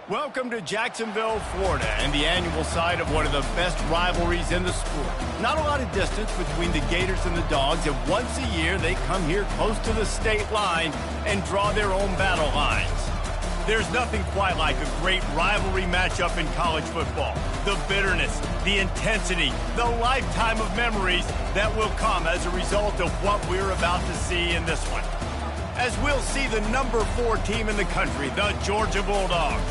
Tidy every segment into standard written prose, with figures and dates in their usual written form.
Welcome to Jacksonville, Florida, and the annual site of one of the best rivalries in the sport. Not a lot of distance between the Gators and the Dogs, and once a year they come here close to the state line and draw their own battle lines. There's nothing quite like a great rivalry matchup in college football. The bitterness, the intensity, the lifetime of memories that will come as a result of what we're about to see in this one. As we'll see the number 4 team in the country, the Georgia Bulldogs,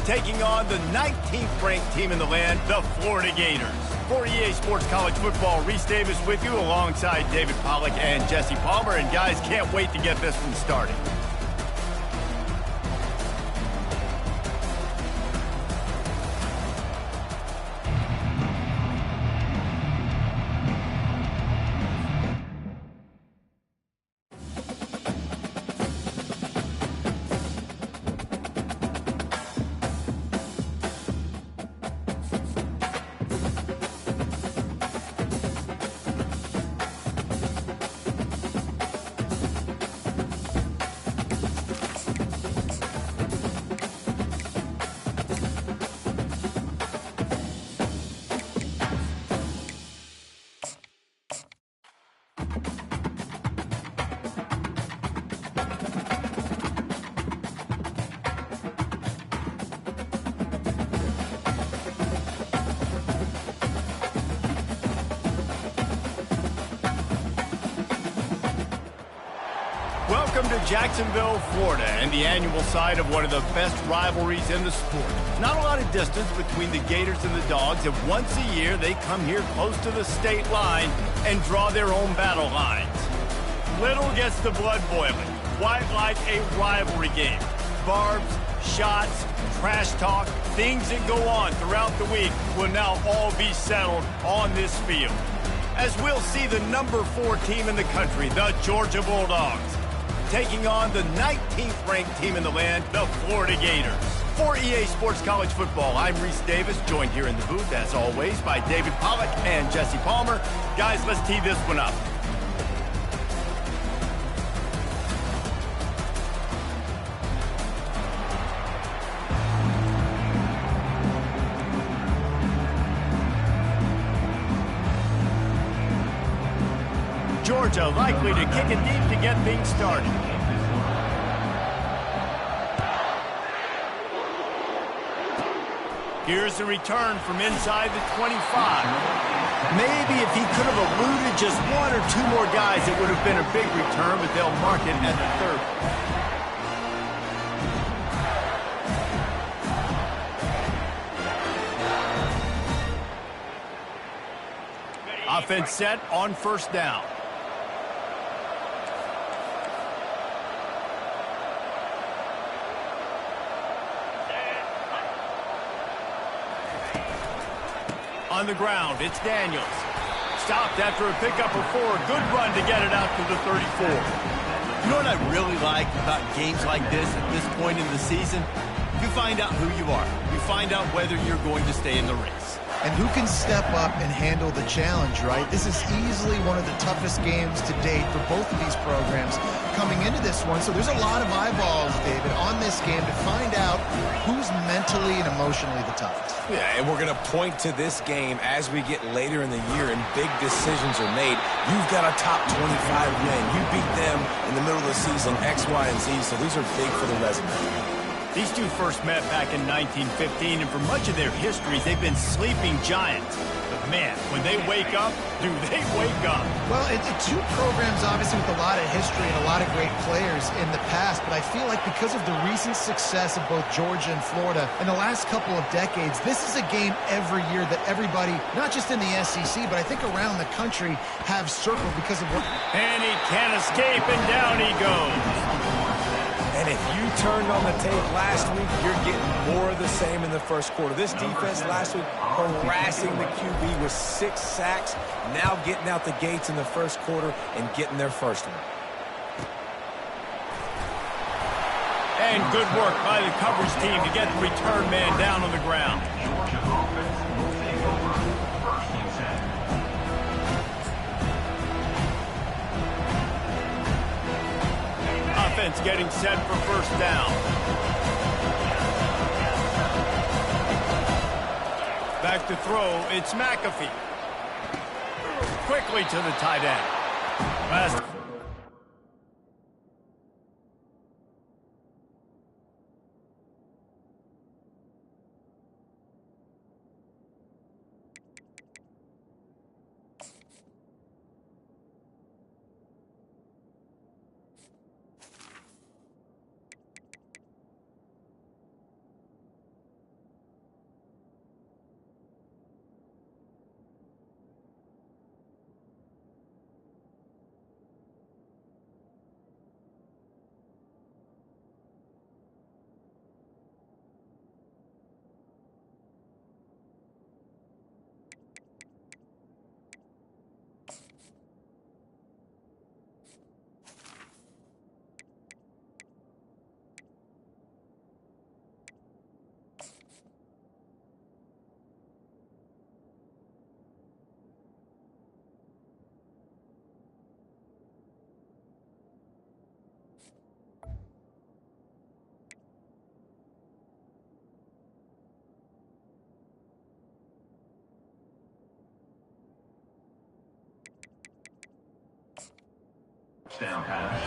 taking on the 19th ranked team in the land, the Florida Gators. For EA Sports College Football, Reese Davis with you alongside David Pollack and Jesse Palmer. And guys, can't wait to get this one started. Welcome to Jacksonville, Florida, and the annual site of one of the best rivalries in the sport. Not a lot of distance between the Gators and the Dogs, and once a year they come here close to the state line and draw their own battle lines. Little gets the blood boiling, quite like a rivalry game. Barbs, shots, trash talk, things that go on throughout the week will now all be settled on this field. As we'll see the number 4 team in the country, the Georgia Bulldogs, taking on the 19th ranked team in the land, the Florida Gators. For EA Sports College Football, I'm Reese Davis, joined here in the booth, as always, by David Pollack and Jesse Palmer. Guys, let's tee this one up. Georgia likely to kick it deep to get things started. Here's the return from inside the 25. Maybe if he could have eluded just 1 or 2 more guys, it would have been a big return, but they'll mark it at the 30. Offense set on first down. On the ground, it's Daniels. Stopped after a pickup of 4. Good run to get it out to the 34. You know what I really like about games like this at this point in the season? You find out who you are. You find out whether you're going to stay in the race. And who can step up and handle the challenge, right? This is easily one of the toughest games to date for both of these programs coming into this one. So there's a lot of eyeballs, David, on this game to find out who's mentally and emotionally the toughest. Yeah, and we're going to point to this game as we get later in the year and big decisions are made. You've got a top 25 win. You beat them in the middle of the season, X, Y, and Z, so these are big for the resume. These two first met back in 1915, and for much of their histories, they've been sleeping giants. But man, when they wake up, do they wake up? Well, it's 2 programs, obviously, with a lot of history and a lot of great players in the past, but I feel like because of the recent success of both Georgia and Florida in the last couple of decades, this is a game every year that everybody, not just in the SEC, but I think around the country, have circled because of what... And he can't escape, and down he goes. And if you turned on the tape last week, you're getting more of the same in the first quarter. This defense last week harassing the QB with 6 sacks, now getting out the gates in the first quarter and getting their first one. And good work by the coverage team to get the return man down on the ground. Offense getting set for first down. Back to throw, it's McAfee. Quickly to the tight end. Last.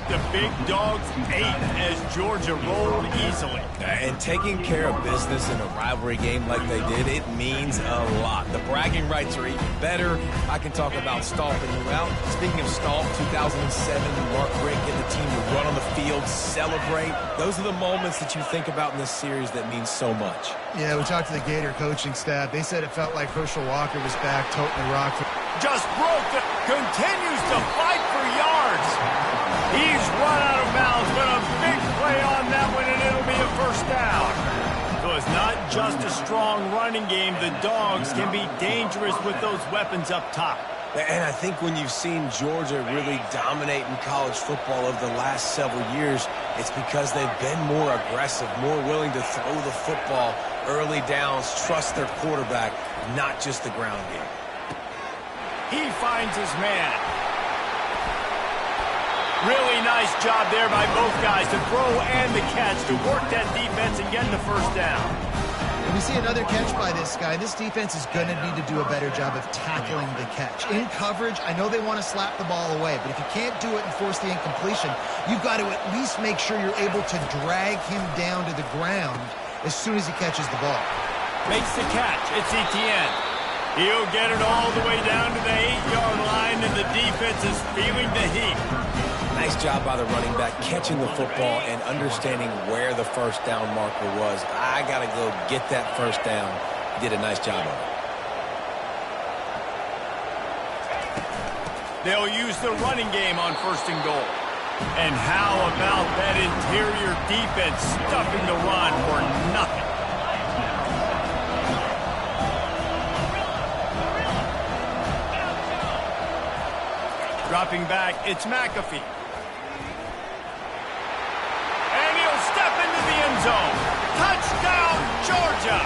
The big dogs ate as Georgia rolled easily. And taking care of business in a rivalry game like they did, it means a lot. The bragging rights are even better. I can talk about stomping you out. Speaking of stomp, 2007, Mark Rick get the team to run on the field, celebrate. Those are the moments that you think about in this series that mean so much. Yeah, we talked to the Gator coaching staff. They said it felt like Herschel Walker was back toting the rock. Just broke it. Continues to fight for yards. He's run out of bounds, but a big play on that one, and it'll be a first down. So it's not just a strong running game. The Dogs can be dangerous with those weapons up top. And I think when you've seen Georgia really dominate in college football over the last several years, it's because they've been more aggressive, more willing to throw the football, early downs, trust their quarterback, not just the ground game. He finds his man. Really nice job there by both guys to throw and the catch, to work that defense and get the first down. And we see another catch by this guy. This defense is going to need to do a better job of tackling the catch. In coverage, I know they want to slap the ball away, but if you can't do it and force the incompletion, you've got to at least make sure you're able to drag him down to the ground as soon as he catches the ball. Makes the catch. It's Etienne. He'll get it all the way down to the 8-yard line, and the defense is feeling the heat. Nice job by the running back, catching the football and understanding where the first down marker was. I got to go get that first down. He did a nice job of it. They'll use the running game on first and goal. And how about that interior defense stuffing the run for nothing? Dropping back, it's McAfee. And he'll step into the end zone. Touchdown, Georgia!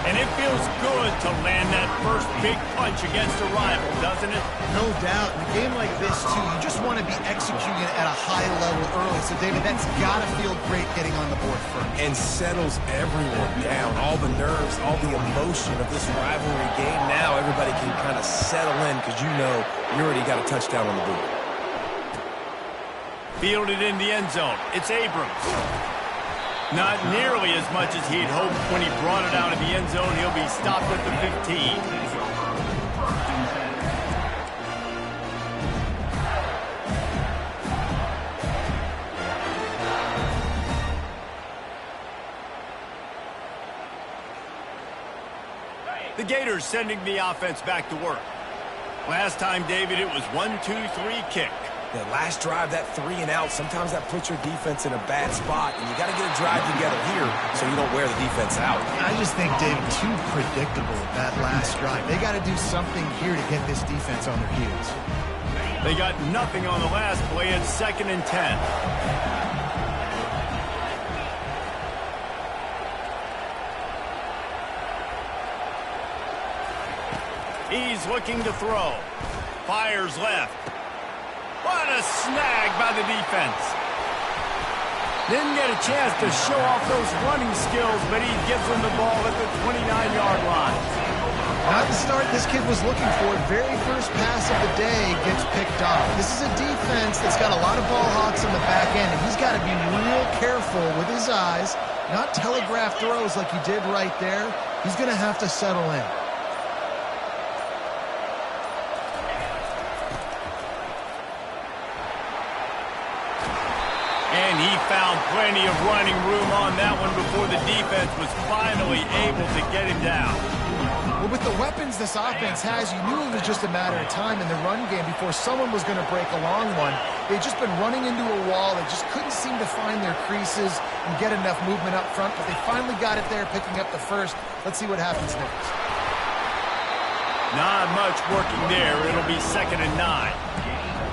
And it feels good to land that first big punch against a rival, doesn't it? No doubt. In a game like this, too, you just want to be executing it at a high level early. So, David, that's got to feel great getting on the board first. And settles everyone down. All the nerves, all the emotion of this rivalry game. Now everybody can kind of settle in because you know you already got a touchdown on the board. Fielded in the end zone. It's Abrams. Not nearly as much as he'd hoped when he brought it out of the end zone. He'll be stopped at the 15. The Gators sending the offense back to work. Last time, David, it was 1-2-3 kick. The last drive, that 3 and out, sometimes that puts your defense in a bad spot, and you got to get a drive together here so you don't wear the defense out. I just think, David, too predictable that last drive. They got to do something here to get this defense on their heels. They got nothing on the last play. It's 2nd and 10. He's looking to throw. Fires left. What a snag by the defense. Didn't get a chance to show off those running skills, but he gives him the ball at the 29-yard line. Not the start this kid was looking for. Very first pass of the day gets picked off. This is a defense that's got a lot of ball hawks in the back end, and he's got to be real careful with his eyes, not telegraph throws like he did right there. He's going to have to settle in. And he found plenty of running room on that one before the defense was finally able to get him down. Well, with the weapons this offense has, you knew it was just a matter of time in the run game before someone was going to break a long one. They'd just been running into a wall. They just couldn't seem to find their creases and get enough movement up front, but they finally got it there, picking up the first. Let's see what happens next. Not much working there. It'll be 2nd and 9.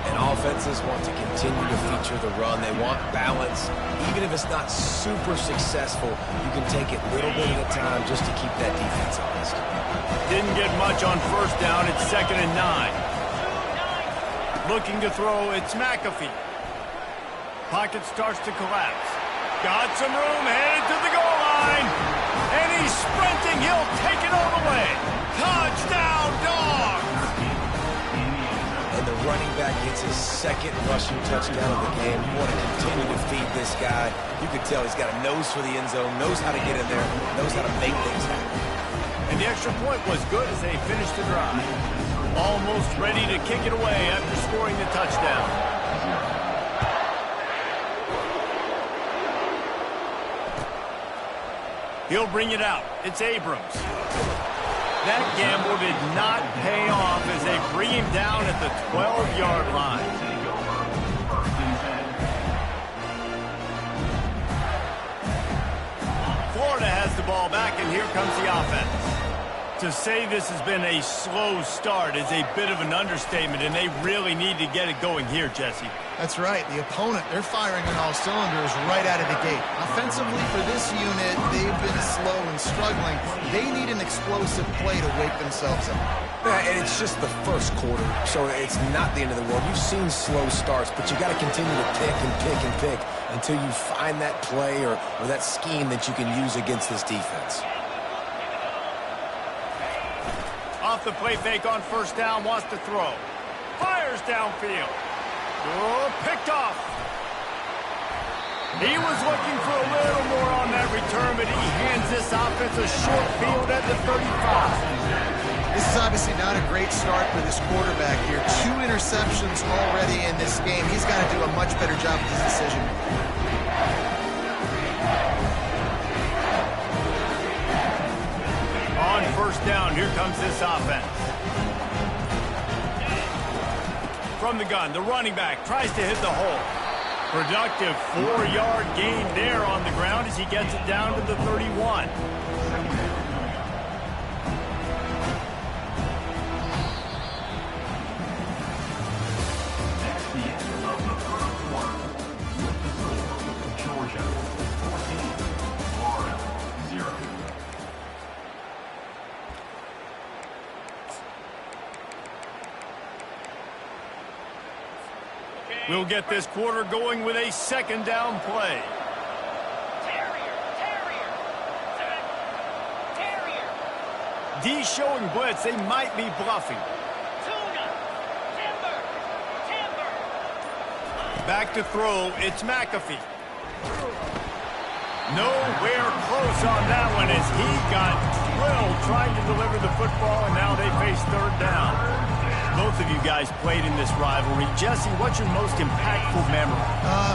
And offenses want to continue to feature the run. They want balance. Even if it's not super successful, you can take it little bit at a time just to keep that defense honest. Didn't get much on first down. It's 2nd and 9. Looking to throw, it's McAfee. Pocket starts to collapse. Got some room, headed to the goal line. And he's sprinting. He'll take it all the way. Touchdown, Dogs! And the running back gets his 2nd rushing touchdown of the game. You want to continue to feed this guy. You can tell he's got a nose for the end zone, knows how to get in there, knows how to make things happen. And the extra point was good as they finished the drive. Almost ready to kick it away after scoring the touchdown. He'll bring it out. It's Abrams. That gamble did not pay off as they bring him down at the 12-yard line. Florida has the ball back, and here comes the offense. To say this has been a slow start is a bit of an understatement, and they really need to get it going here, Jesse. That's right. The opponent, they're firing on all cylinders right out of the gate. Offensively for this unit, they've been slow and struggling. They need an explosive play to wake themselves up. Yeah, and it's just the first quarter, so it's not the end of the world. You've seen slow starts, but you got to continue to pick and pick and pick until you find that play or that scheme that you can use against this defense. Off the play fake on first down, wants to throw. Fires downfield. Oh, picked off. He was looking for a little more on that return, but he hands this offense a short field at the 35. This is obviously not a great start for this quarterback here. 2 interceptions already in this game. He's got to do a much better job with his decision. On first down, here comes this offense. From the gun, the running back tries to hit the hole. Productive 4-yard gain there on the ground as he gets it down to the 31. We'll get this quarter going with a 2nd down play. D showing blitz. They might be bluffing. Back to throw. It's McAfee. Nowhere close on that one as he got drilled trying to deliver the football, and now they face 3rd down. Both of you guys played in this rivalry. Jesse, what's your most impactful memory?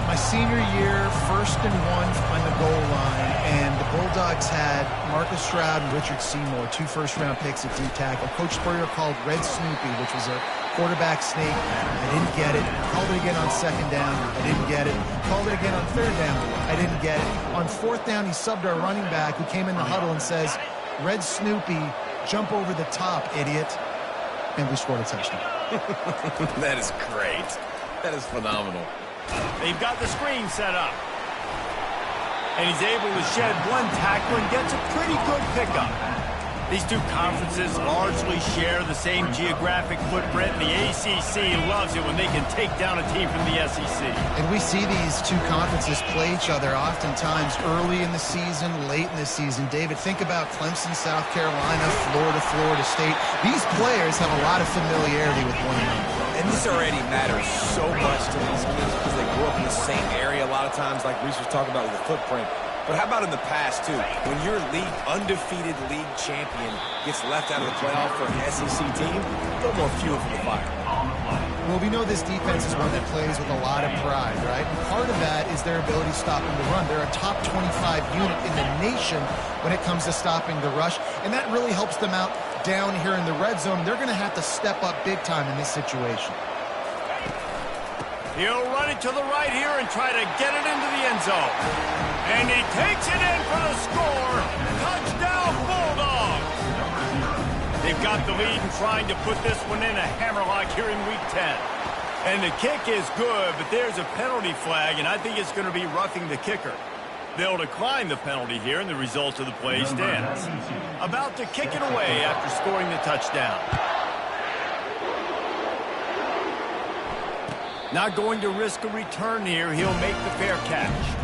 My senior year, 1st and 1 on the goal line, and the Bulldogs had Marcus Stroud and Richard Seymour, 2 first-round picks at D-tackle. Coach Spurrier called Red Snoopy, which was a quarterback sneak. I didn't get it. Called it again on 2nd down. I didn't get it. Called it again on 3rd down. I didn't get it. On 4th down, he subbed our running back who came in the huddle and says, Red Snoopy, jump over the top, idiot. And we scored a touchdown. That is great. That is phenomenal. They've got the screen set up. And he's able to shed 1 tackle and gets a pretty good pickup. These two conferences largely share the same geographic footprint. The ACC loves it when they can take down a team from the SEC. And we see these two conferences play each other oftentimes early in the season, late in the season. David, think about Clemson, South Carolina, Florida, Florida State. These players have a lot of familiarity with one another. And this already matters so much to these kids because they grew up in the same area a lot of times, like Reese was talking about with the footprint. But how about in the past, too? When your undefeated league champion gets left out of the playoff for an SEC team, a little more fuel for the fire. Well, we know this defense is one that plays with a lot of pride, right? And part of that is their ability to stop the run. They're a top 25 unit in the nation when it comes to stopping the rush, and that really helps them out down here in the red zone. They're going to have to step up big time in this situation. He'll run it to the right here and try to get it into the end zone. And he takes it in for the score. Touchdown, Bulldogs! They've got the lead and trying to put this one in a hammerlock here in Week 10. And the kick is good, but there's a penalty flag, and I think it's going to be roughing the kicker. They'll decline the penalty here, and the result of the play stands. About to kick it away after scoring the touchdown. Not going to risk a return here. He'll make the fair catch.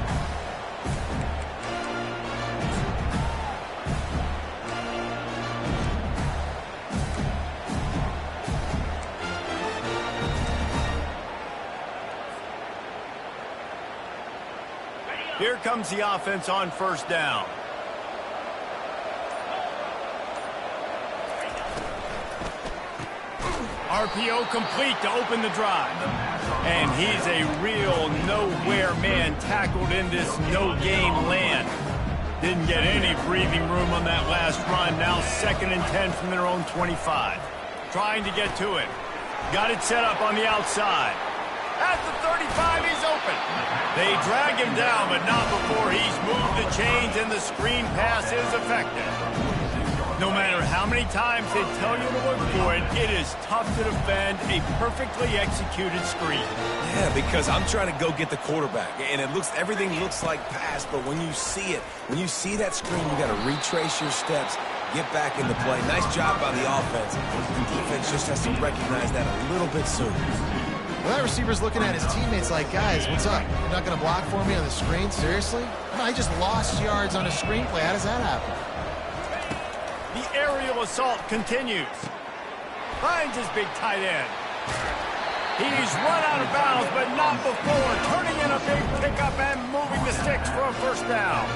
Here comes the offense on first down. RPO complete to open the drive. And he's a real nowhere man tackled in this no-gain land. Didn't get any breathing room on that last run. Now 2nd and 10 from their own 25. Trying to get to it. Got it set up on the outside. At the 35, he's open. They drag him down, but not before he's moved the chains and the screen pass is effective. No matter how many times they tell you to look for it, it is tough to defend a perfectly executed screen. Yeah, because I'm trying to go get the quarterback, and everything looks like pass, but when you see it, when you see that screen, you got to retrace your steps, get back in the play. Nice job by the offense. The defense just has to recognize that a little bit sooner. Well, that receiver's looking at his teammates like, guys, what's up? You're not going to block for me on the screen? Seriously? No, I just lost yards on a screenplay. How does that happen? The aerial assault continues. Finds his big tight end. He's run out of bounds, but not before turning in a big pickup and moving the sticks for a first down.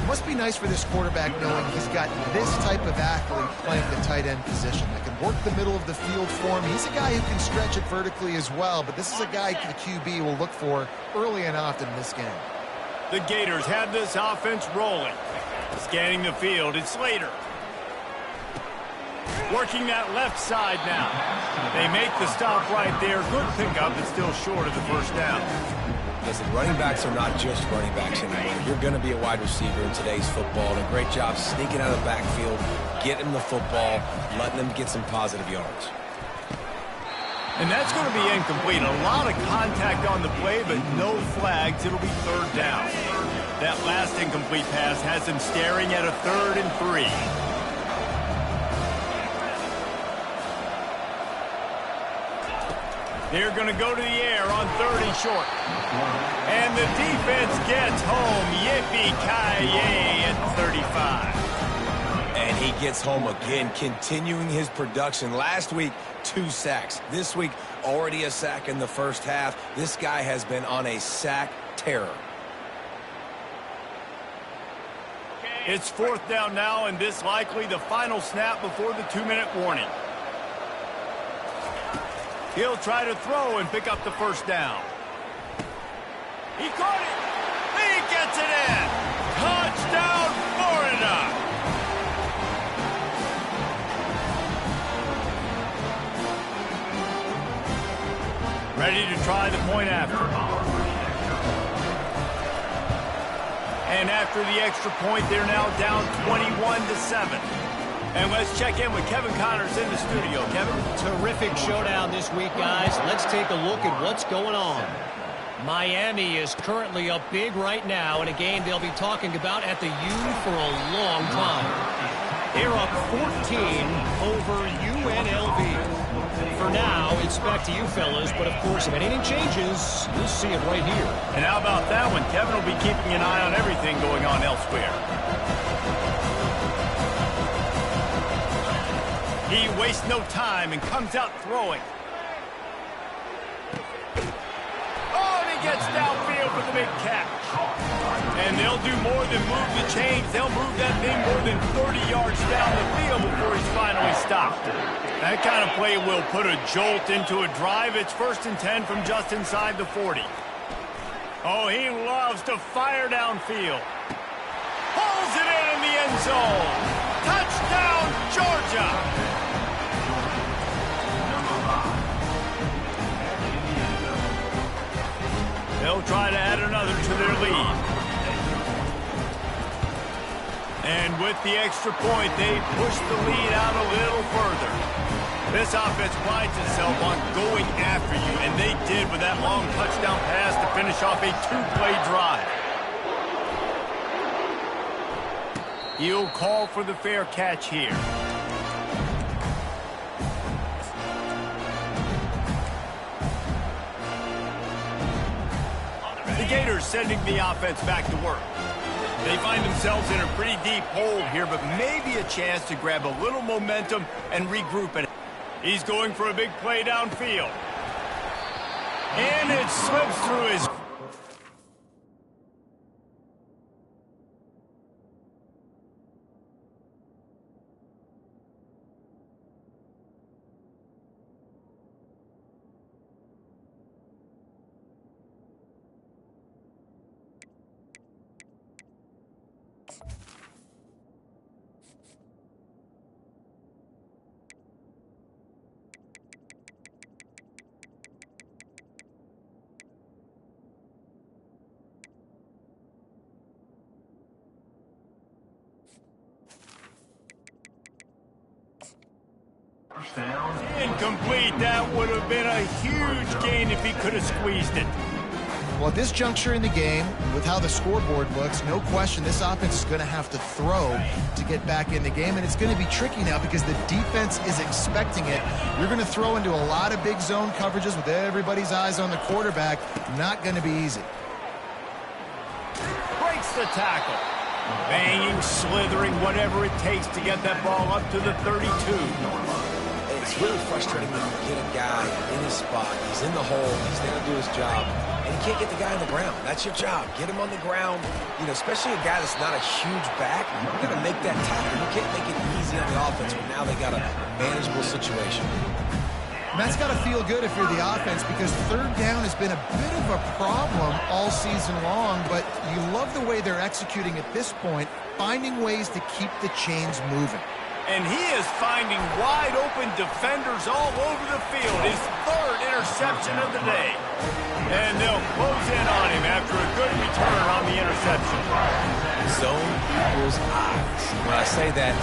Must be nice for this quarterback knowing he's got this type of athlete playing the tight end position that can work the middle of the field for him. He's a guy who can stretch it vertically as well, but this is a guy the QB will look for early and often in this game. The Gators have this offense rolling. Scanning the field, it's Slater. Working that left side now. They make the stop right there. Good pickup, but still short of the first down. Listen, running backs are not just running backs anymore. You're going to be a wide receiver in today's football, and a great job sneaking out of the backfield, getting the football, letting them get some positive yards. And that's going to be incomplete. A lot of contact on the play, but no flags. It'll be third down. That last incomplete pass has him staring at a 3rd and 3. They're going to go to the air on 3rd and short. And the defense gets home. Yippee-ki-yay at 35. And he gets home again, continuing his production. Last week, 2 sacks. This week, already a sack in the first half. This guy has been on a sack terror. It's 4th down now, and this likely the final snap before the 2-minute warning. He'll try to throw and pick up the first down. He caught it. He gets it in. Touchdown, Florida. Ready to try the point after. And after the extra point, they're now down 21-7. And let's check in with Kevin Connors in the studio. Kevin? Terrific showdown this week, guys. Let's take a look at what's going on. Miami is currently up big right now in a game they'll be talking about at the U for a long time. They're up 14 over UNLV. For now, it's back to you fellas, but of course, if anything changes, you'll see it right here. And how about that one? Kevin will be keeping an eye on everything going on elsewhere. He wastes no time and comes out throwing. Oh, and he gets downfield for the big catch. And they'll do more than move the chains. They'll move that thing more than 30 yards down the field before he's finally stopped. That kind of play will put a jolt into a drive. It's 1st and 10 from just inside the 40. Oh, he loves to fire downfield. Pulls it in the end zone. Touchdown, Georgia! They'll try to add another to their lead. And with the extra point, they push the lead out a little further. This offense prides itself on going after you, and they did with that long touchdown pass to finish off a 2-play drive. He'll call for the fair catch here. The Gators sending the offense back to work. They find themselves in a pretty deep hole here, but maybe a chance to grab a little momentum and regroup it. He's going for a big play downfield. And it slips through his... Incomplete. That would have been a huge gain if he could have squeezed it. Well, at this juncture in the game, with how the scoreboard looks, no question this offense is going to have to throw to get back in the game, and it's going to be tricky now because the defense is expecting it. You're going to throw into a lot of big zone coverages with everybody's eyes on the quarterback. Not going to be easy. Breaks the tackle. Banging, slithering, whatever it takes to get that ball up to the 32. It's really frustrating when you get a guy in his spot. He's in the hole. He's there to do his job. And you can't get the guy on the ground. That's your job. Get him on the ground. You know, especially a guy that's not a huge back. You're going to make that tackle. You can't make it easy on the offense, but now they got a manageable situation. And that's got to feel good if you're the offense because 3rd down has been a bit of a problem all season long, but you love the way they're executing at this point, finding ways to keep the chains moving. And he is finding wide-open defenders all over the field. His 3rd interception of the day. And they'll close in on him after a good return on the interception. Zone equals eyes. When I say that,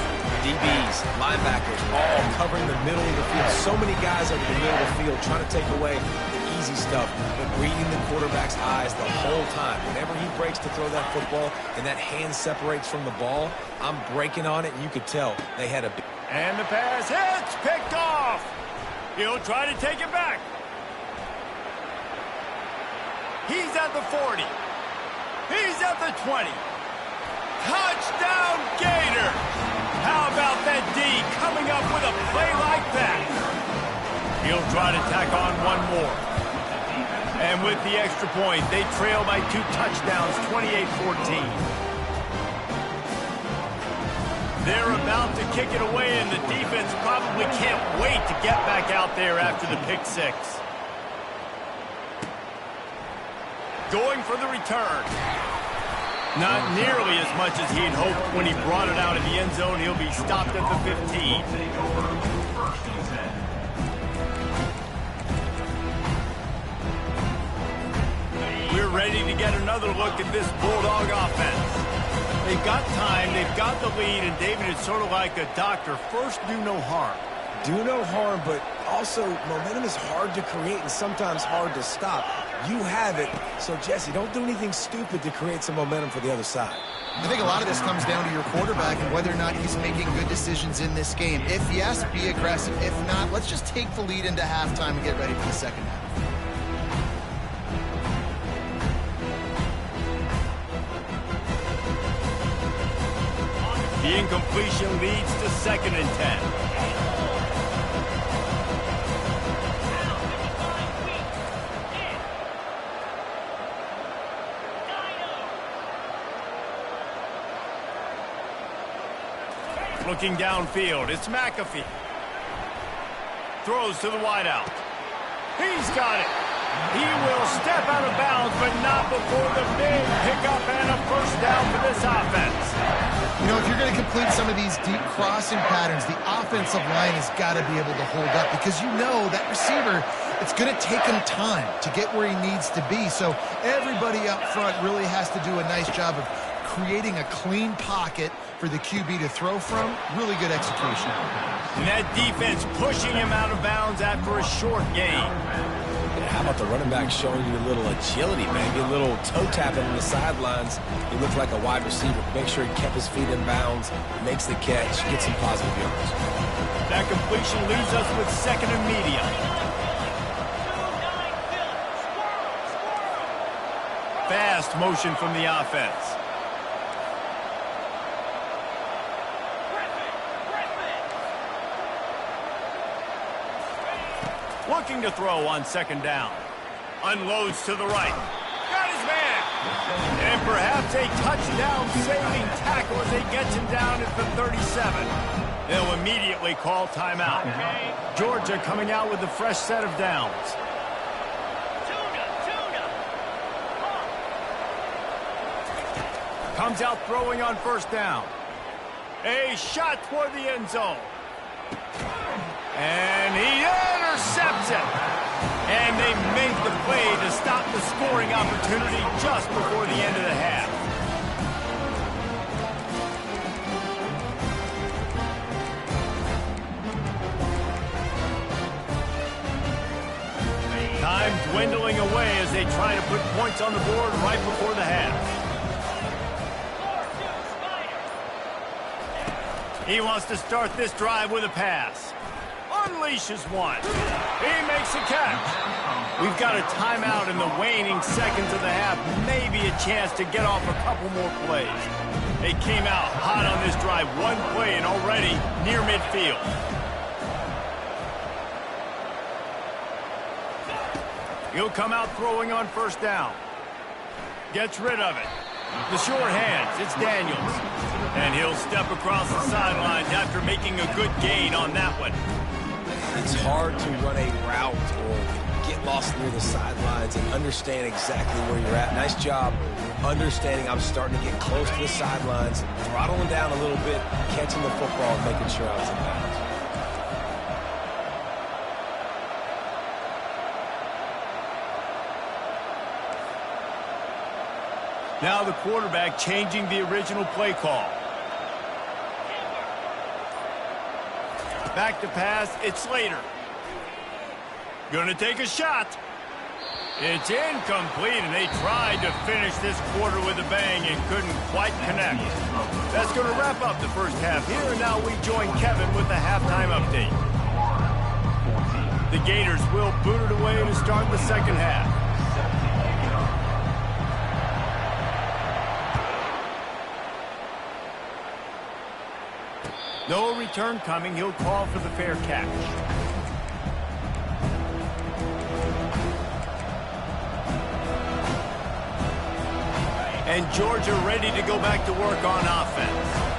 DBs, linebackers, all covering the middle of the field. So many guys over the middle of the field trying to take away the easy stuff, but reading the quarterback's eyes the whole time. Whenever he breaks to throw that football and that hand separates from the ball, I'm breaking on it, and you could tell they had a... And the pass hits, picked off. He'll try to take it back. He's at the 40. He's at the 20. Touchdown, Gator. How about that D coming up with a play like that? He'll try to tack on one more. And with the extra point, they trail by 2 touchdowns, 28-14. They're about to kick it away, and the defense probably can't wait to get back out there after the pick 6. Going for the return. Not nearly as much as he'd hoped when he brought it out in the end zone. He'll be stopped at the 15. We're ready to get another look at this Bulldog offense. They've got time, they've got the lead, and David is sort of like a doctor. First, do no harm. Do no harm, but also momentum is hard to create and sometimes hard to stop. You have it. So, Jesse, don't do anything stupid to create some momentum for the other side. I think a lot of this comes down to your quarterback and whether or not he's making good decisions in this game. If yes, be aggressive. If not, let's just take the lead into halftime and get ready for the second half. The incompletion leads to 2nd and 10. Looking downfield, it's McAfee. Throws to the wideout. He's got it. He will step out of bounds, but not before the big pickup and a first down for this offense. You know, if you're going to complete some of these deep crossing patterns, the offensive line has got to be able to hold up because you know that receiver, it's going to take him time to get where he needs to be. So everybody up front really has to do a nice job of creating a clean pocket for the QB to throw from. Really good execution. And that defense pushing him out of bounds after a short gain. Yeah, how about the running back showing you a little agility, maybe a little toe tapping on the sidelines. He looked like a wide receiver. Make sure he kept his feet in bounds, makes the catch, gets some positive yards. That completion leaves us with 2nd and medium. Fast motion from the offense. Looking to throw on 2nd down. Unloads to the right. Got his man. And perhaps a touchdown-saving tackle as he gets him down at the 37. They'll immediately call timeout. Georgia coming out with a fresh set of downs. Comes out throwing on 1st down. A shot toward the end zone. And he intercepts it. And they make the play to stop the scoring opportunity just before the end of the half. Time dwindling away as they try to put points on the board right before the half. He wants to start this drive with a pass. Unleashes one. He makes a catch. We've got a timeout in the waning seconds of the half. Maybe a chance to get off a couple more plays. They came out hot on this drive. One play and already near midfield. He'll come out throwing on 1st down. Gets rid of it. The short hands, it's Daniels. And he'll step across the sidelines after making a good gain on that one. It's hard to run a route or get lost near the sidelines and understand exactly where you're at. Nice job understanding I was starting to get close to the sidelines, throttling down a little bit, catching the football and making sure I was in bounds. Now the quarterback changing the original play call. Back to pass, it's Slater. Gonna take a shot. It's incomplete, and they tried to finish this quarter with a bang and couldn't quite connect. That's gonna wrap up the first half here, and now we join Kevin with the halftime update. The Gators will boot it away to start the second half. No return coming. He'll call for the fair catch. And Georgia ready to go back to work on offense.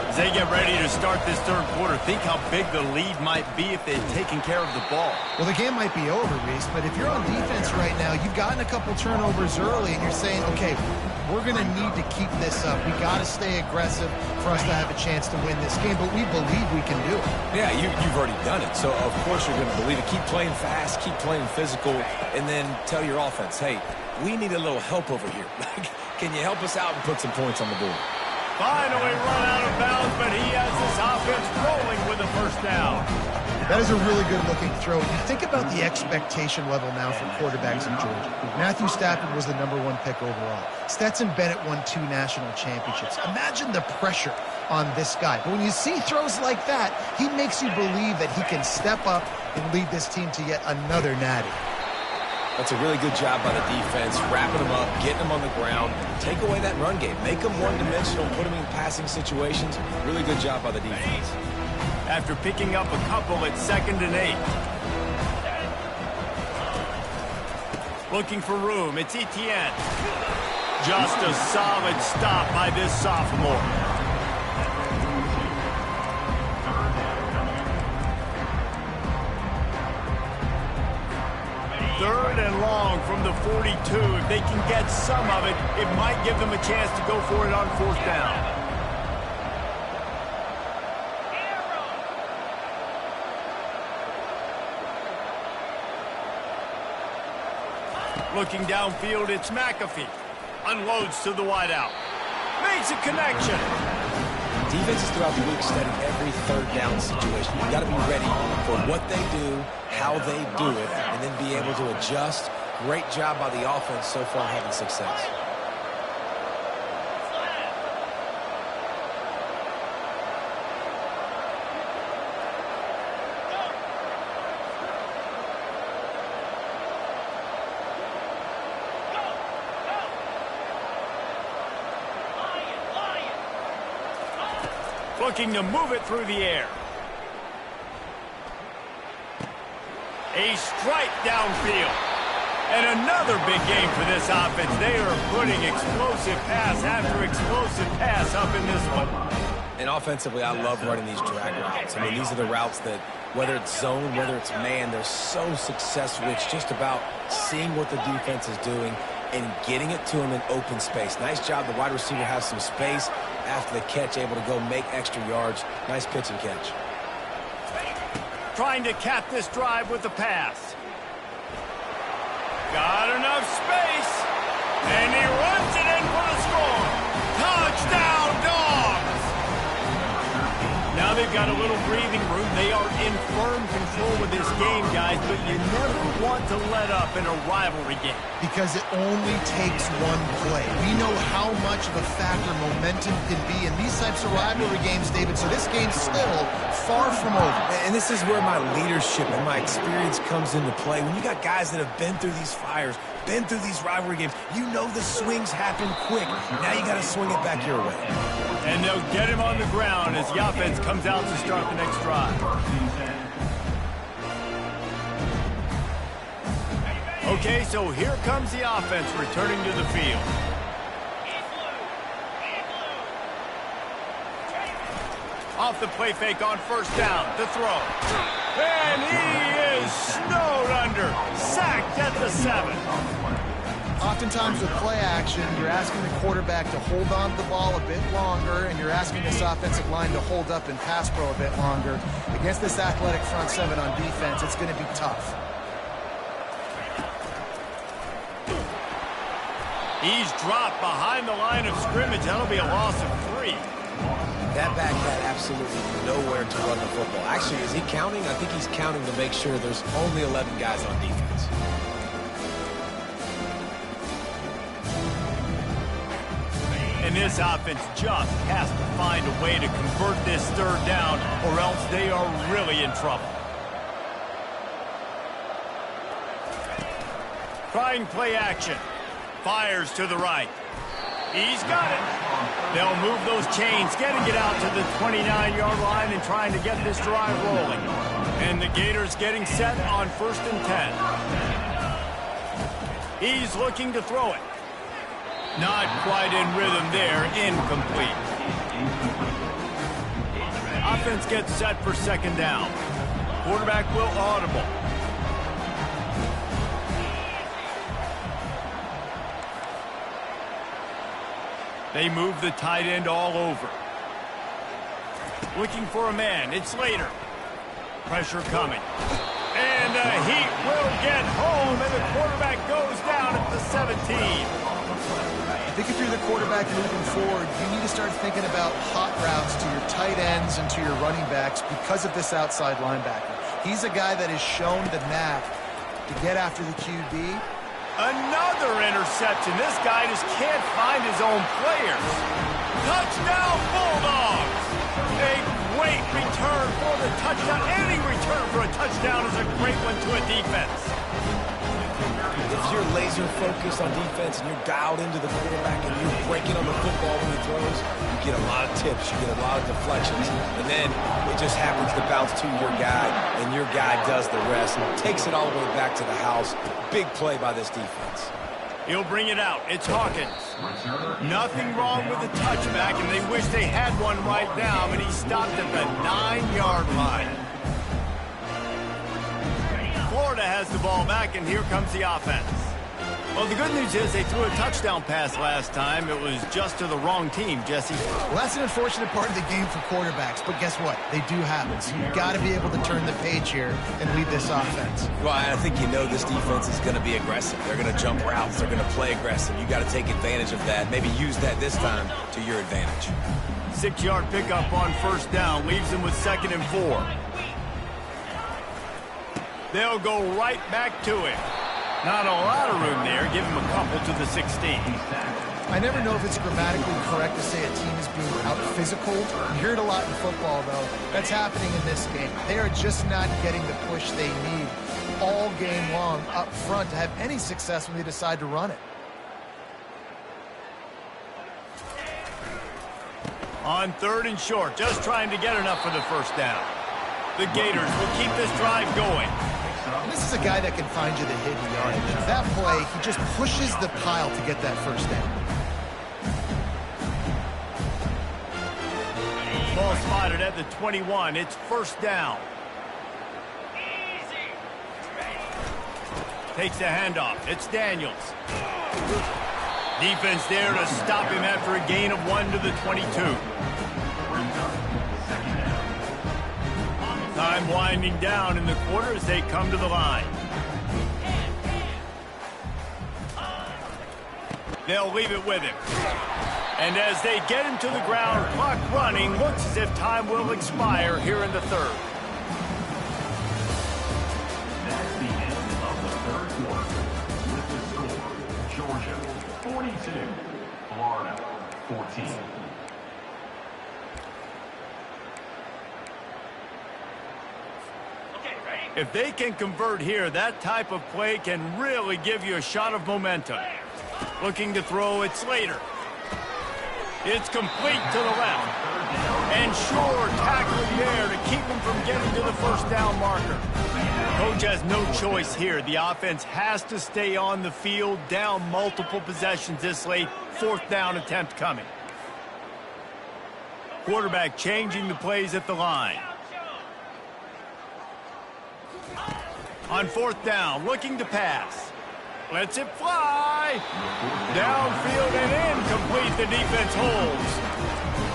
As they get ready to start this third quarter, think how big the lead might be if they'd taken care of the ball. Well, the game might be over, Reese, but if you're on defense right now, you've gotten a couple turnovers early, and you're saying, okay, we're going to need to keep this up. We got to stay aggressive for us to have a chance to win this game, but we believe we can do it. Yeah, you've already done it, so of course you're going to believe it. Keep playing fast, keep playing physical, and then tell your offense, hey, we need a little help over here. Can you help us out and put some points on the board? Finally run out of bounds, but he has this offense rolling with a first down. That is a really good-looking throw. You think about the expectation level now for quarterbacks in Georgia. Matthew Stafford was the #1 pick overall. Stetson Bennett won 2 national championships. Imagine the pressure on this guy. But when you see throws like that, he makes you believe that he can step up and lead this team to yet another natty. That's a really good job by the defense, wrapping them up, getting them on the ground, take away that run game, make them one-dimensional, put them in passing situations. Really good job by the defense. After picking up a couple at 2nd and 8. Looking for room, it's Etienne. Just a solid stop by this sophomore. Third and long from the 42. If they can get some of it, it might give them a chance to go for it on 4th down. Looking downfield, it's McAfee. Unloads to the wideout. Makes a connection. Defenses throughout the week study every 3rd down situation. You've got to be ready for what they do, how they do it, and then be able to adjust. Great job by the offense so far having success. Looking to move it through the air. A strike downfield. And another big game for this offense. They are putting explosive pass after explosive pass up in this one. And offensively, I love running these drag routes. I mean, these are the routes that, whether it's zone, whether it's man, they're so successful. It's just about seeing what the defense is doing and getting it to him in open space. Nice job. The wide receiver has some space after the catch, able to go make extra yards. Nice pitch and catch. Trying to cap this drive with the pass. Got enough space. And he runs it in for the score. Touchdown, Dogs! Now they've got a little breathing room. They are in firm control with this game, guys, but you never want to let up in a rivalry game. Because it only takes one play. We know how much of a factor momentum can be in these types of rivalry games, David, so this game's still far from over. And this is where my leadership and my experience comes into play. When you got guys that have been through these fires, been through these rivalry games, you know the swings happen quick. Now you got to swing it back your way. And they'll get him on the ground as the offense comes out to start the next drive. Okay, so here comes the offense returning to the field. Off the play fake on 1st down, the throw. And he is snowed under, sacked at the 7. Oftentimes with play action, you're asking the quarterback to hold on to the ball a bit longer, and you're asking this offensive line to hold up and pass pro a bit longer. Against this athletic front 7 on defense, it's going to be tough. He's dropped behind the line of scrimmage. That'll be a loss of 3. That back had absolutely nowhere to run the football. Actually, is he counting? I think he's counting to make sure there's only 11 guys on defense. And this offense just has to find a way to convert this 3rd down, or else they are really in trouble. Trying play action. Fires to the right. He's got it. They'll move those chains, getting it out to the 29-yard line and trying to get this drive rolling. And the Gators getting set on 1st and 10. He's looking to throw it. Not quite in rhythm there, incomplete. Offense gets set for 2nd down. Quarterback will audible. They move the tight end all over. Looking for a man, it's Slater. Pressure coming. And the heat will get home, and the quarterback goes down at the 17. I think if you're the quarterback moving forward, you need to start thinking about hot routes to your tight ends and to your running backs because of this outside linebacker. He's a guy that has shown the knack to get after the QB. Another interception. This guy just can't find his own players. Touchdown, Bulldogs! A great return for the touchdown. Any return for a touchdown is a great one to a defense. If you're laser focused on defense and you're dialed into the quarterback and you're breaking on the football when he throws, you get a lot of tips, you get a lot of deflections, and then it just happens to bounce to your guy, and your guy does the rest and takes it all the way back to the house. Big play by this defense. He'll bring it out. It's Hawkins. Nothing wrong with the touchback, and they wish they had one right now, but he stopped at the 9-yard line. Florida has the ball back, and here comes the offense. Well, the good news is they threw a touchdown pass last time. It was just to the wrong team, Jesse. Well, that's an unfortunate part of the game for quarterbacks, but guess what? They do happen. So you've got to be able to turn the page here and lead this offense. Well, I think you know this defense is going to be aggressive. They're going to jump routes. They're going to play aggressive. You got to take advantage of that. Maybe use that this time to your advantage. 6-yard pickup on first down leaves them with 2nd and 4. They'll go right back to him. Not a lot of room there. Give him a couple to the 16. I never know if it's grammatically correct to say a team is being out-physical. You hear it a lot in football, though. That's happening in this game. They are just not getting the push they need all game long up front to have any success when they decide to run it. On 3rd and short, just trying to get enough for the first down. The Gators will keep this drive going. And this is a guy that can find you the hidden yardage. That play, he just pushes the pile to get that first down. Ball spotted at the 21. It's first down. Takes the handoff. It's Daniels. Defense there to stop him after a gain of 1 to the 22. Time winding down in the quarter as they come to the line. They'll leave it with him. And as they get him to the ground, clock running, looks as if time will expire here in the 3rd. That's the end of the 3rd quarter. With the score, Georgia 42, Florida 14. If they can convert here, that type of play can really give you a shot of momentum. Looking to throw, it's Slater. It's complete to the left. And sure, tackling there to keep him from getting to the first down marker. Coach has no choice here. The offense has to stay on the field, down multiple possessions this late. 4th down attempt coming. Quarterback changing the plays at the line. On 4th down, looking to pass. Lets it fly. Downfield and incomplete. The defense holds.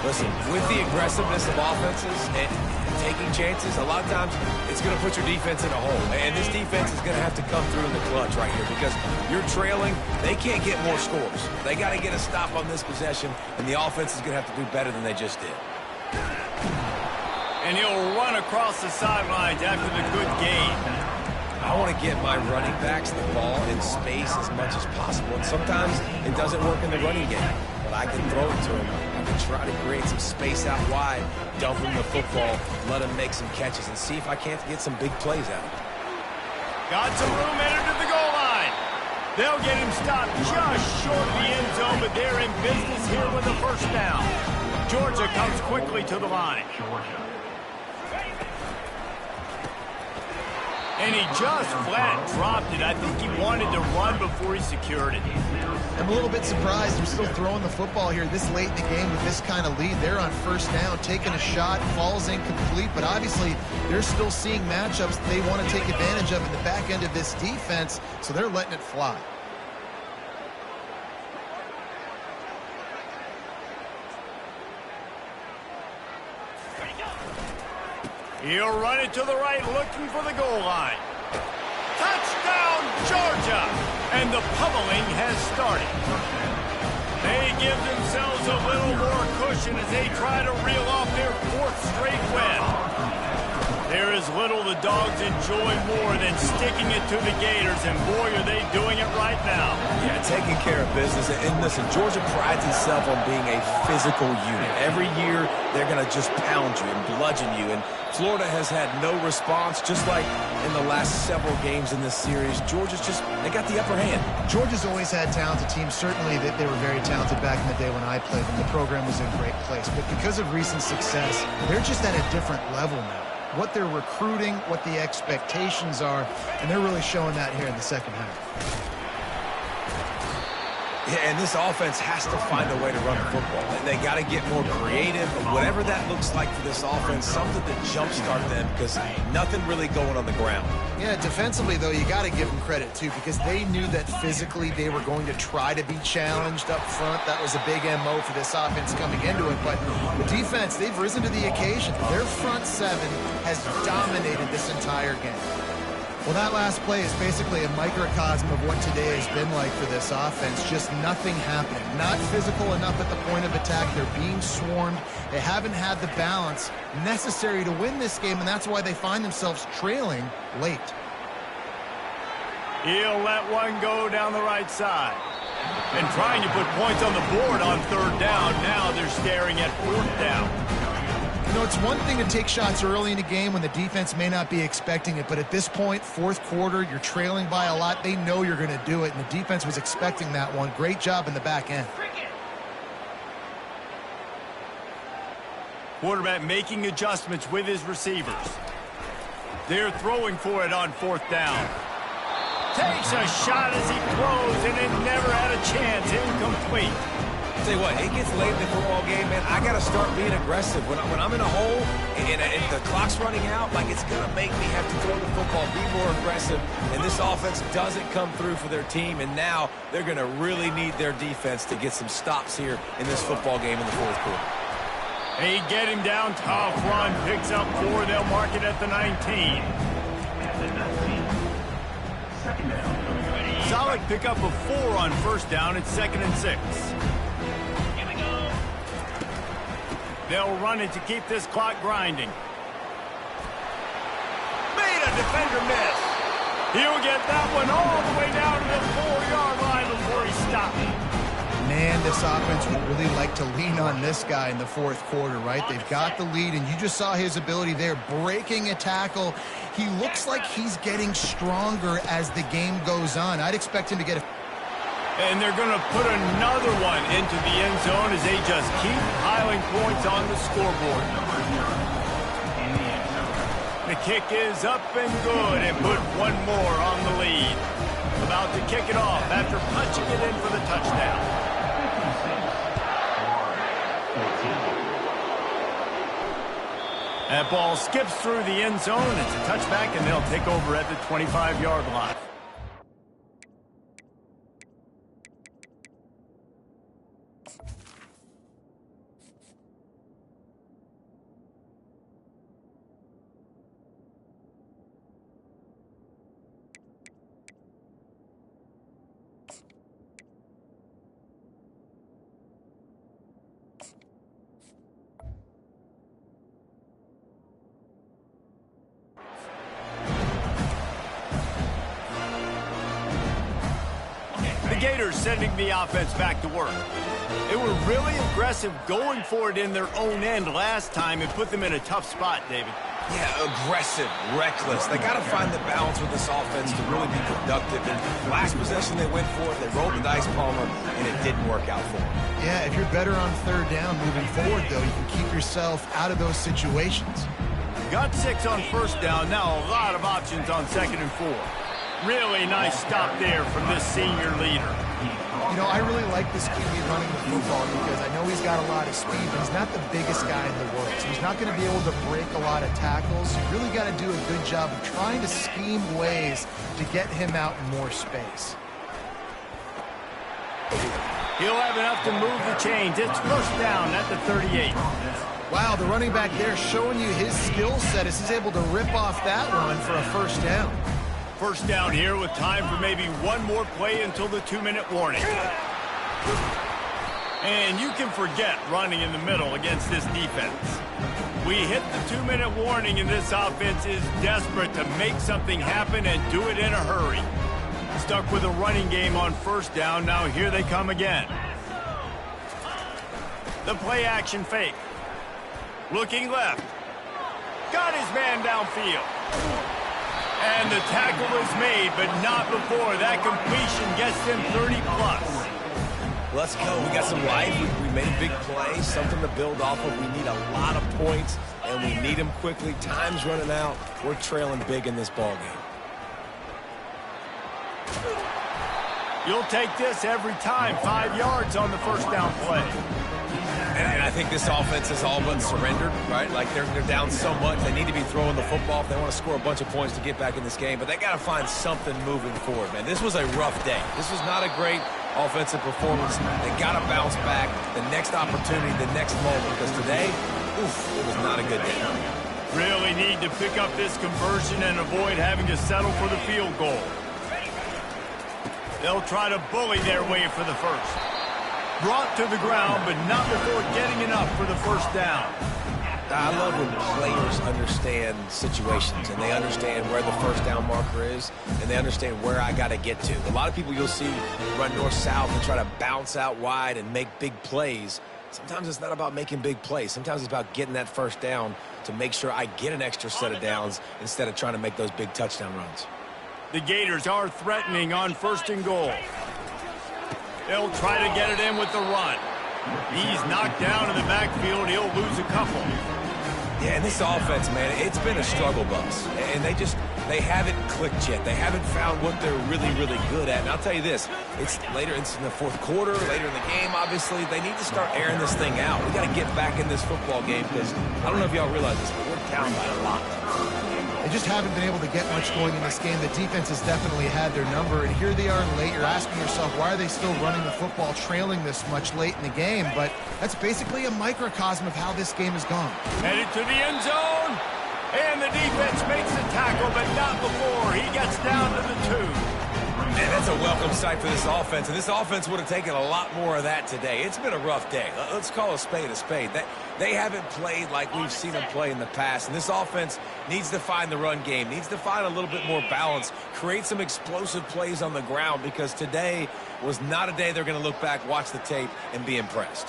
Listen, with the aggressiveness of offenses and taking chances, a lot of times it's going to put your defense in a hole. And this defense is going to have to come through in the clutch right here because you're trailing. They can't get more scores. They got to get a stop on this possession, and the offense is going to have to do better than they just did. And he'll run across the sidelines after the good gain. I want to get my running backs the ball in space as much as possible. And sometimes it doesn't work in the running game. But I can throw it to him. I can try to create some space out wide, dump him the football, let him make some catches, and see if I can't get some big plays out of it. Got some room headed to the goal line. They'll get him stopped just short of the end zone, but they're in business here with the first down. Georgia comes quickly to the line. And he just flat dropped it. I think he wanted to run before he secured it. I'm a little bit surprised they're still throwing the football here this late in the game with this kind of lead. They're on first down, taking a shot, falls incomplete, but obviously they're still seeing matchups they want to take advantage of in the back end of this defense, so they're letting it fly. He'll run it to the right, looking for the goal line. Touchdown, Georgia! And the pummeling has started. They give themselves a little more cushion as they try to reel off their 4th straight win. There is little the Dogs enjoy more than sticking it to the Gators, and boy, are they doing it right now. Yeah, taking care of business. And listen, Georgia prides itself on being a physical unit. Every year, they're going to just pound you and bludgeon you. And Florida has had no response, just like in the last several games in this series. Georgia's they got the upper hand. Georgia's always had talented teams. Certainly, they were very talented back in the day when I played them. The program was in a great place. But because of recent success, they're just at a different level now. What they're recruiting, what the expectations are, and they're really showing that here in the second half. Yeah, and this offense has to find a way to run the football. They got to get more creative, but whatever that looks like for this offense, something to jumpstart them, because nothing really going on the ground. Yeah, defensively, though, you got to give them credit, too, because they knew that physically they were going to try to be challenged up front. That was a big MO for this offense coming into it. But the defense, they've risen to the occasion. Their front seven has dominated this entire game. Well, that last play is basically a microcosm of what today has been like for this offense. Just nothing happening. Not physical enough at the point of attack. They're being swarmed. They haven't had the balance necessary to win this game, and that's why they find themselves trailing late. He'll let one go down the right side. And trying to put points on the board on third down. Now they're staring at fourth down. You know, it's one thing to take shots early in a game when the defense may not be expecting it, but at this point, fourth quarter, you're trailing by a lot. They know you're going to do it, and the defense was expecting that one. Great job in the back end. Quarterback making adjustments with his receivers. They're throwing for it on fourth down. Takes a shot as he throws, and it never had a chance. Incomplete. Tell you what, it gets late in the football game, man. I got to start being aggressive. When I'm in a hole and the clock's running out, like, it's going to make me have to throw the football, be more aggressive. And this offense doesn't come through for their team, and now they're going to really need their defense to get some stops here in this football game in the fourth quarter. They get him down, tough run, picks up 4. They'll mark it at the 19. Second down. Solid pickup of 4 on first down. It's 2nd and 6. They'll run it to keep this clock grinding. Made a defender miss. He'll get that one all the way down to the 4-yard line before he stops. Man, this offense would really like to lean on this guy in the fourth quarter, right? They've got the lead, and you just saw his ability there, breaking a tackle. He looks like he's getting stronger as the game goes on. I'd expect him to get a... And they're going to put another one into the end zone as they just keep piling points on the scoreboard. The kick is up and good, and put one more on the lead. About to kick it off after punching it in for the touchdown. That ball skips through the end zone. It's a touchback, and they'll take over at the 25-yard line. Gators sending the offense back to work. They were really aggressive going for it in their own end last time and put them in a tough spot, David. Yeah, aggressive, reckless. They got to find the balance with this offense to really be productive. And last possession they went for it, they rolled the dice, Palmer, and it didn't work out for them. Yeah, if you're better on third down moving forward, though, you can keep yourself out of those situations. Got 6 on first down. Now a lot of options on 2nd and 4. Really nice stop there from this senior leader. You know, I really like this QB running the football because I know he's got a lot of speed, but he's not the biggest guy in the world. So he's not going to be able to break a lot of tackles. You really got to do a good job of trying to scheme ways to get him out in more space. He'll have enough to move the chains. It's first down at the 38. Wow, the running back there showing you his skill set as he's able to rip off that one for a first down. First down here with time for maybe one more play until the 2-minute warning. And you can forget running in the middle against this defense. We hit the 2-minute warning, and this offense is desperate to make something happen and do it in a hurry. Stuck with a running game on first down. Now here they come again. The play action fake. Looking left. Got his man downfield. And the tackle is made, but not before. That completion gets them 30+. Let's go. We got some life. We made a big play, something to build off of. We need a lot of points, and we need them quickly. Time's running out. We're trailing big in this ball game. You'll take this every time. 5 yards on the first down play. And I think this offense is all but surrendered, right? Like they're down so much. They need to be throwing the football if they want to score a bunch of points to get back in this game. But they got to find something moving forward, man. This was a rough day. This was not a great offensive performance. They got to bounce back. The next opportunity, the next moment. Because today, oof, it was not a good day. Really need to pick up this conversion and avoid having to settle for the field goal. They'll try to bully their way for the first. Brought to the ground, but not before getting enough for the first down. I love when players understand situations and they understand where the first down marker is and they understand where I got to get to. A lot of people you'll see run north-south and try to bounce out wide and make big plays. Sometimes it's not about making big plays. Sometimes it's about getting that first down to make sure I get an extra set of downs instead of trying to make those big touchdown runs. The Gators are threatening on 1st and goal. They'll try to get it in with the run. He's knocked down in the backfield. He'll lose a couple. Yeah, and this offense, man, it's been a struggle bus. And they haven't clicked yet. They haven't found what they're really, really good at. And I'll tell you this, it's in the fourth quarter, later in the game, obviously. They need to start airing this thing out. We got to get back in this football game because I don't know if y'all realize this, but we're down by a lot. They just haven't been able to get much going in this game. The defense has definitely had their number, and here they are late. You're asking yourself, why are they still running the football, trailing this much late in the game? But that's basically a microcosm of how this game has gone. Headed to the end zone, and the defense makes the tackle, but not before. He gets down to the 2. Man, that's a welcome sight for this offense, and this offense would have taken a lot more of that today. It's been a rough day. Let's call a spade a spade. They haven't played like we've seen them play in the past, and this offense needs to find the run game, needs to find a little bit more balance, create some explosive plays on the ground, because today was not a day they're going to look back, watch the tape, and be impressed.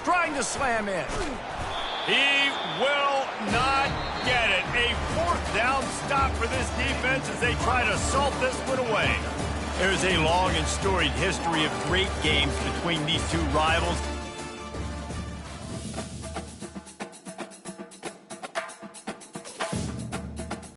Trying to slam in. He will not get it. A 4th down stop for this defense as they try to salt this one away. There's a long and storied history of great games between these two rivals.